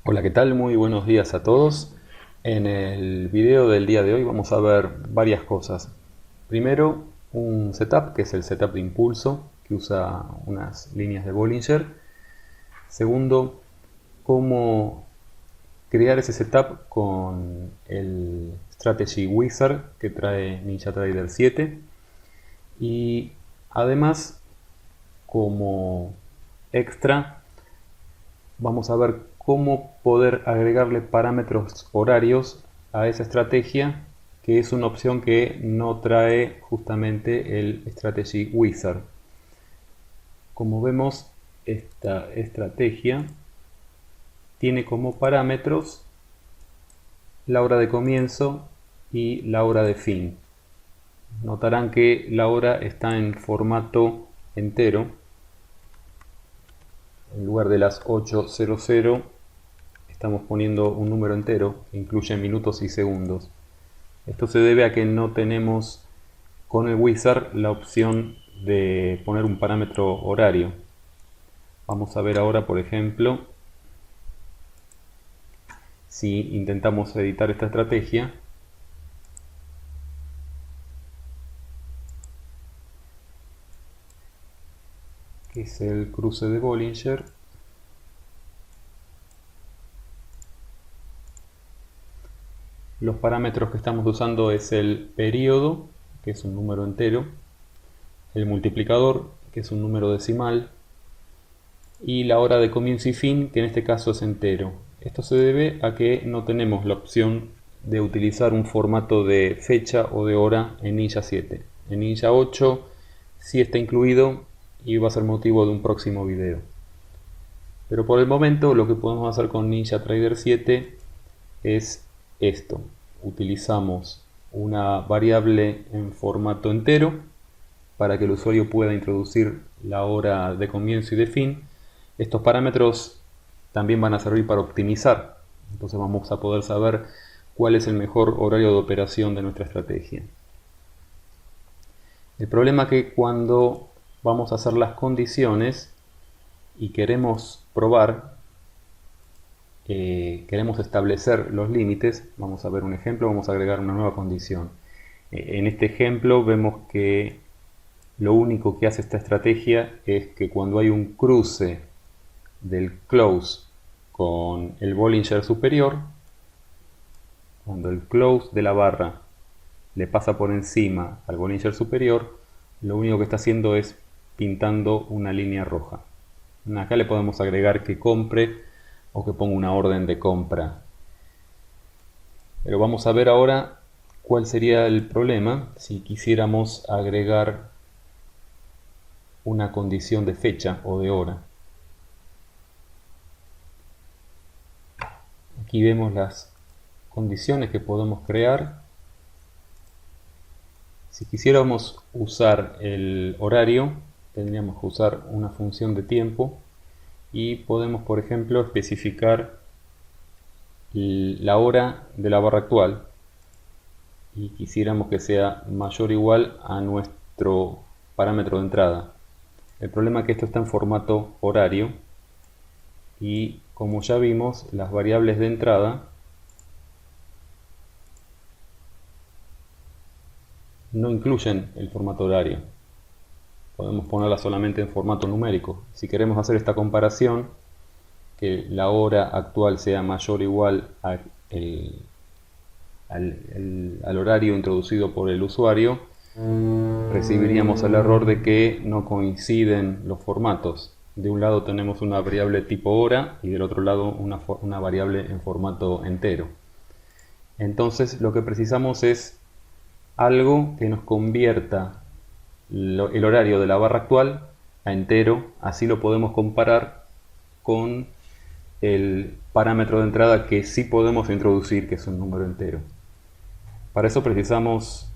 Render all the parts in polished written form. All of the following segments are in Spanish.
Hola, ¿qué tal? Muy buenos días a todos. En el video del día de hoy vamos a ver varias cosas. Primero, un setup, que es el setup de impulso, que usa unas líneas de Bollinger. Segundo, cómo crear ese setup con el Strategy Wizard que trae NinjaTrader 7. Y además, como extra, vamos a ver cómo poder agregarle parámetros horarios a esa estrategia, que es una opción que no trae justamente el Strategy Wizard. Como vemos, esta estrategia tiene como parámetros la hora de comienzo y la hora de fin. Notarán que la hora está en formato entero. En lugar de las 8:00 estamos poniendo un número entero que incluye minutos y segundos. Esto se debe a que no tenemos con el Wizard la opción de poner un parámetro horario. Vamos a ver ahora, por ejemplo, si intentamos editar esta estrategia. Que es el cruce de Bollinger. Los parámetros que estamos usando es el periodo, que es un número entero, el multiplicador, que es un número decimal, y la hora de comienzo y fin, que en este caso es entero. Esto se debe a que no tenemos la opción de utilizar un formato de fecha o de hora en Ninja 7. En Ninja 8 sí está incluido y va a ser motivo de un próximo video. Pero por el momento lo que podemos hacer con NinjaTrader 7 es esto. Utilizamos una variable en formato entero para que el usuario pueda introducir la hora de comienzo y de fin. Estos parámetros también van a servir para optimizar. Entonces vamos a poder saber cuál es el mejor horario de operación de nuestra estrategia. El problema es que cuando vamos a hacer las condiciones y queremos probar, queremos establecer los límites, vamos a ver un ejemplo, vamos a agregar una nueva condición. En este ejemplo vemos que lo único que hace esta estrategia es que cuando hay un cruce del close con el Bollinger superior, cuando el close de la barra le pasa por encima al Bollinger superior, lo único que está haciendo es pintando una línea roja. Acá le podemos agregar que compre o que ponga una orden de compra. Pero vamos a ver ahora cuál sería el problema si quisiéramos agregar una condición de fecha o de hora. Aquí vemos las condiciones que podemos crear. Si quisiéramos usar el horario, tendríamos que usar una función de tiempo y podemos, por ejemplo, especificar la hora de la barra actual y quisiéramos que sea mayor o igual a nuestro parámetro de entrada. El problema es que esto está en formato horario y, como ya vimos, las variables de entrada no incluyen el formato horario. Podemos ponerla solamente en formato numérico. Si queremos hacer esta comparación, que la hora actual sea mayor o igual al horario introducido por el usuario, recibiríamos el error de que no coinciden los formatos. De un lado tenemos una variable tipo hora y del otro lado una variable en formato entero. Entonces lo que precisamos es algo que nos convierta el horario de la barra actual a entero, así lo podemos comparar con el parámetro de entrada que sí podemos introducir, que es un número entero. Para eso precisamos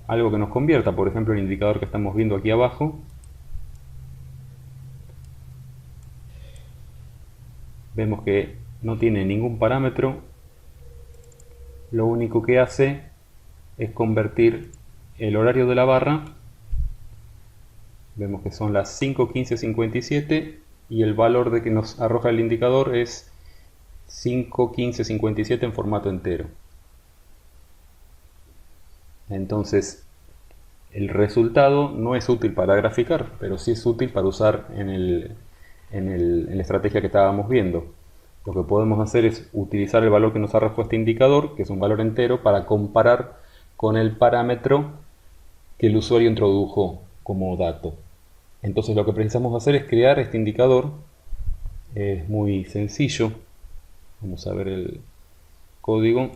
algo que nos convierta, por ejemplo el indicador que estamos viendo aquí abajo. Vemos que no tiene ningún parámetro, lo único que hace es convertir el horario de la barra. Vemos que son las 5:15:57 y el valor de que nos arroja el indicador es 5.15.57 en formato entero. Entonces, el resultado no es útil para graficar, pero sí es útil para usar en la estrategia que estábamos viendo. Lo que podemos hacer es utilizar el valor que nos arrojó este indicador, que es un valor entero, para comparar con el parámetro que el usuario introdujo como dato. Entonces lo que precisamos hacer es crear este indicador. Es muy sencillo. Vamos a ver el código.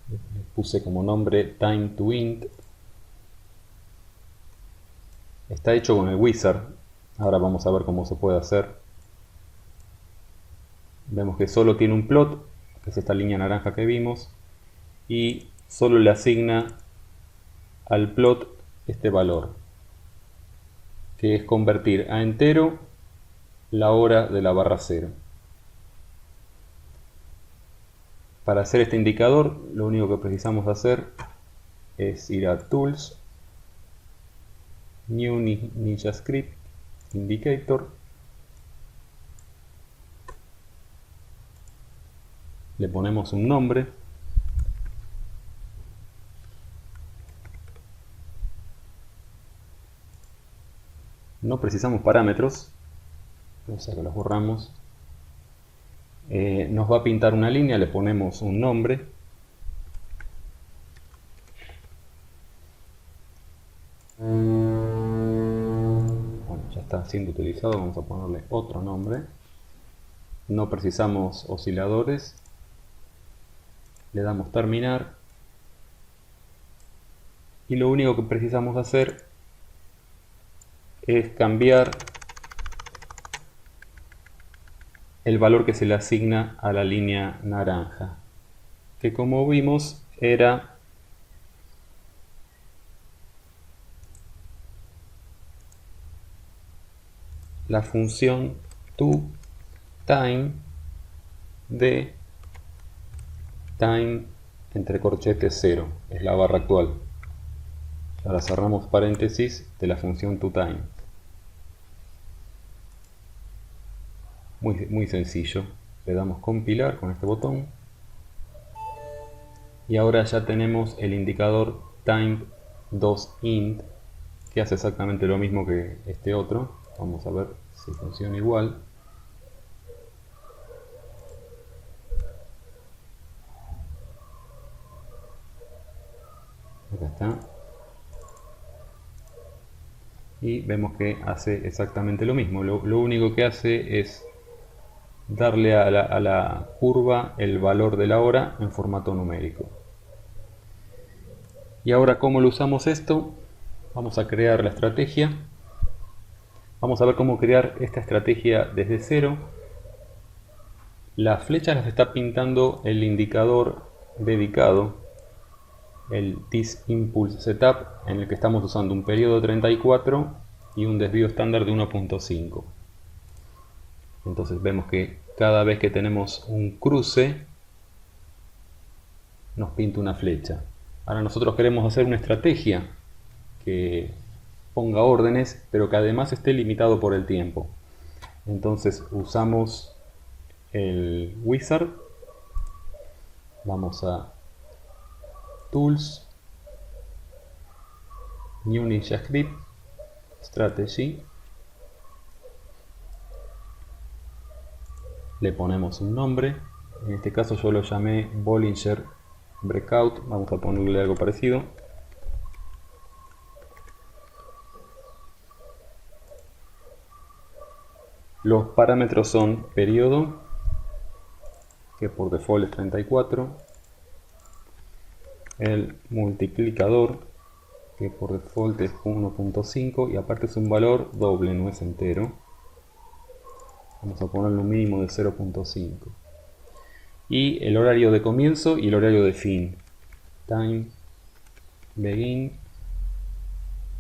Le puse como nombre time to int. Está hecho con el wizard. Ahora vamos a ver cómo se puede hacer. Vemos que solo tiene un plot, que es esta línea naranja que vimos, y solo le asigna al plot este valor, que es convertir a entero la hora de la barra 0. Para hacer este indicador, lo único que precisamos hacer es ir a Tools, New Ninja Script, Indicator. Le ponemos un nombre. No precisamos parámetros, o sea que los borramos. Nos va a pintar una línea, le ponemos un nombre. Bueno, ya está siendo utilizado, vamos a ponerle otro nombre. No precisamos osciladores. Le damos terminar. Y lo único que precisamos hacer es cambiar el valor que se le asigna a la línea naranja, que como vimos era la función toTime de time entre corchetes 0, es la barra actual. Ahora cerramos paréntesis de la función toTime. Muy sencillo. Le damos compilar con este botón. Y ahora ya tenemos el indicador time2int, que hace exactamente lo mismo que este otro. Vamos a ver si funciona igual. Acá está. Y vemos que hace exactamente lo mismo. Lo único que hace es darle a la curva el valor de la hora en formato numérico. Y ahora, ¿cómo lo usamos esto? Vamos a crear la estrategia. Vamos a ver cómo crear esta estrategia desde cero. Las flechas las está pintando el indicador dedicado, el ThisImpulse Setup, en el que estamos usando un periodo de 34 y un desvío estándar de 1.5. Entonces vemos que cada vez que tenemos un cruce nos pinta una flecha. Ahora nosotros queremos hacer una estrategia que ponga órdenes, pero que además esté limitado por el tiempo. Entonces usamos el wizard. Vamos a Tools, New Ninja Script, Strategy. Le ponemos un nombre. En este caso yo lo llamé Bollinger Breakout. Vamos a ponerle algo parecido. Los parámetros son periodo, que por default es 34. El multiplicador, que por default es 1.5. Y aparte es un valor doble, no es entero. Vamos a ponerle un mínimo de 0.5. Y el horario de comienzo y el horario de fin. Time begin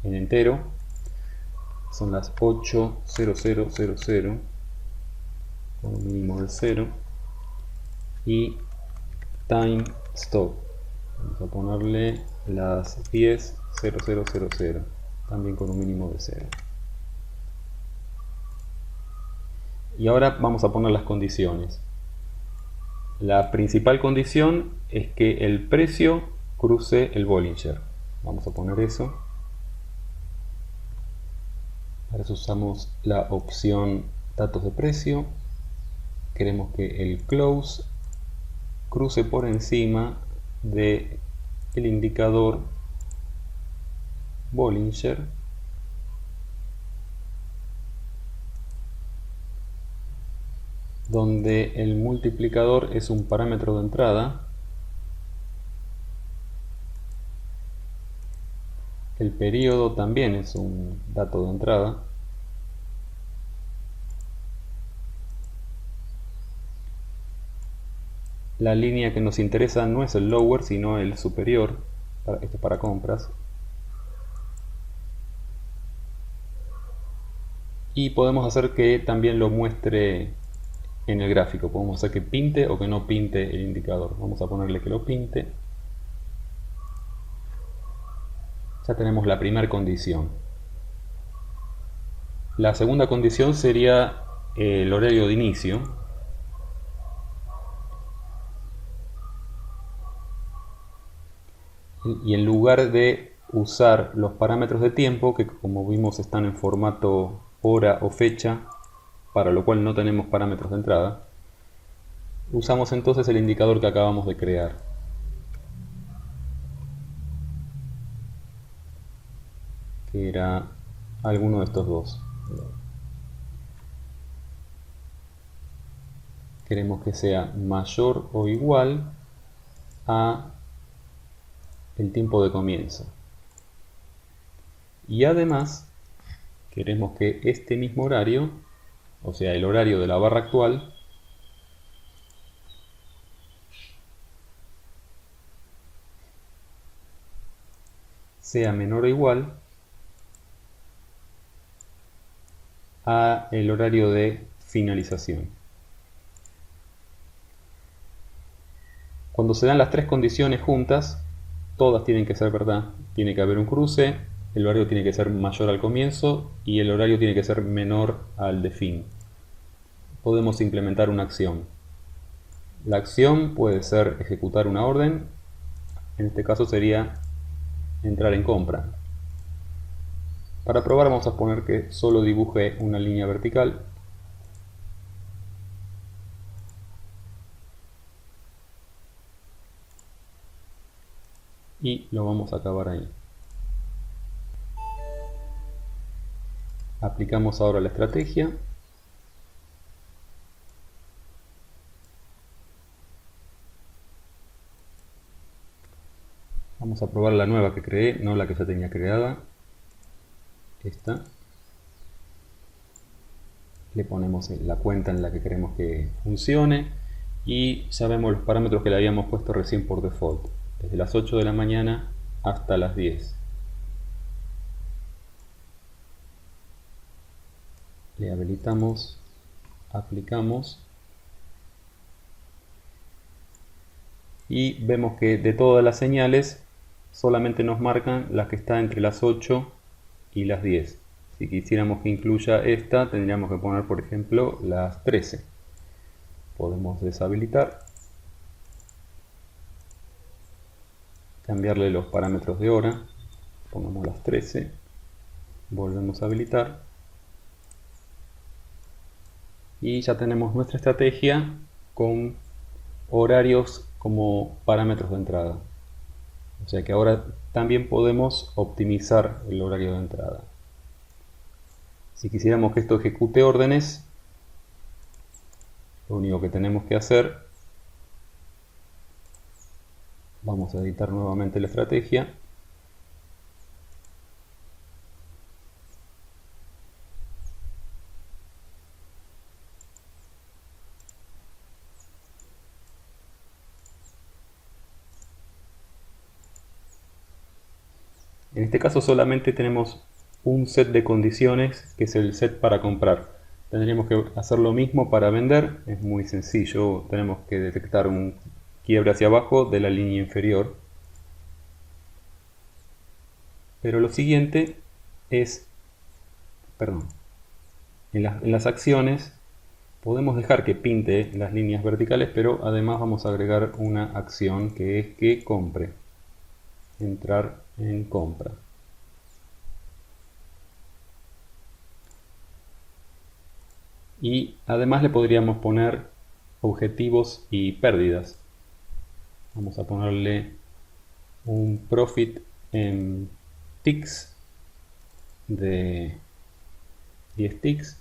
en entero. Son las 8:00:00 con un mínimo de 0. y time stop. Vamos a ponerle las 10:00:00, también con un mínimo de 0. Y ahora vamos a poner las condiciones. La principal condición es que el precio cruce el Bollinger. Vamos a poner eso. Para eso usamos la opción datos de precio. Queremos que el close cruce por encima del indicador Bollinger, donde el multiplicador es un parámetro de entrada, el periodo también es un dato de entrada, la línea que nos interesa no es el lower sino el superior, esto es para compras, y podemos hacer que también lo muestre en el gráfico. Podemos hacer que pinte o que no pinte el indicador. Vamos a ponerle que lo pinte. Ya tenemos la primera condición. La segunda condición sería el horario de inicio. Y en lugar de usar los parámetros de tiempo, que como vimos están en formato hora o fecha, para lo cual no tenemos parámetros de entrada, usamos entonces el indicador que acabamos de crear. Que era alguno de estos dos. Queremos que sea mayor o igual a el tiempo de comienzo. Y además queremos que este mismo horario, o sea el horario de la barra actual, sea menor o igual a el horario de finalización. Cuando se dan las tres condiciones juntas, todas tienen que ser verdad. Tiene que haber un cruce, el horario tiene que ser mayor al comienzo y el horario tiene que ser menor al de fin. Podemos implementar una acción. La acción puede ser ejecutar una orden, en este caso sería entrar en compra. Para probar vamos a poner que solo dibuje una línea vertical. Y lo vamos a acabar ahí. Aplicamos ahora la estrategia. Vamos a probar la nueva que creé, no la que ya tenía creada. Esta. Le ponemos la cuenta en la que queremos que funcione y ya vemos los parámetros que le habíamos puesto recién por default, desde las 8 de la mañana hasta las 10. Le habilitamos, aplicamos y vemos que de todas las señales solamente nos marcan las que están entre las 8 y las 10. Si quisiéramos que incluya esta, tendríamos que poner, por ejemplo, las 13. Podemos deshabilitar, cambiarle los parámetros de hora, pongamos las 13, volvemos a habilitar y ya tenemos nuestra estrategia con horarios como parámetros de entrada. O sea que ahora también podemos optimizar el horario de entrada. Si quisiéramos que esto ejecute órdenes, lo único que tenemos que hacer, vamos a editar nuevamente la estrategia. En este caso solamente tenemos un set de condiciones, que es el set para comprar. Tendríamos que hacer lo mismo para vender. Es muy sencillo. Tenemos que detectar un quiebre hacia abajo de la línea inferior. Pero lo siguiente es, perdón, en las acciones podemos dejar que pinte las líneas verticales, pero además vamos a agregar una acción que es que compre. Entrar en compra. Y además le podríamos poner objetivos y pérdidas. Vamos a ponerle un profit en ticks de 10 ticks.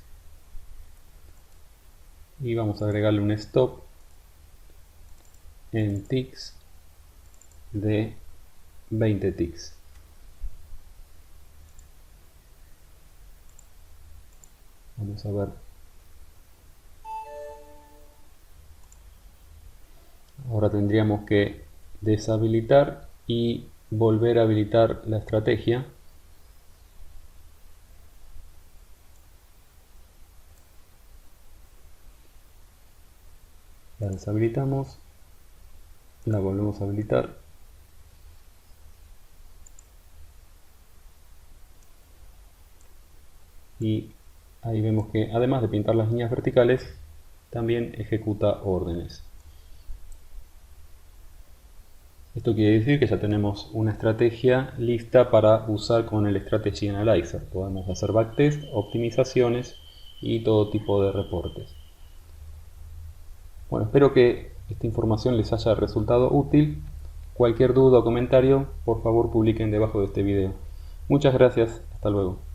Y vamos a agregarle un stop en ticks de 20 ticks. Vamos a ver. Ahora tendríamos que deshabilitar y volver a habilitar la estrategia. La deshabilitamos, la volvemos a habilitar. Y ahí vemos que además de pintar las líneas verticales, también ejecuta órdenes. Esto quiere decir que ya tenemos una estrategia lista para usar con el Strategy Analyzer. Podemos hacer backtest, optimizaciones y todo tipo de reportes. Bueno, espero que esta información les haya resultado útil. Cualquier duda o comentario, por favor publiquen debajo de este video. Muchas gracias, hasta luego.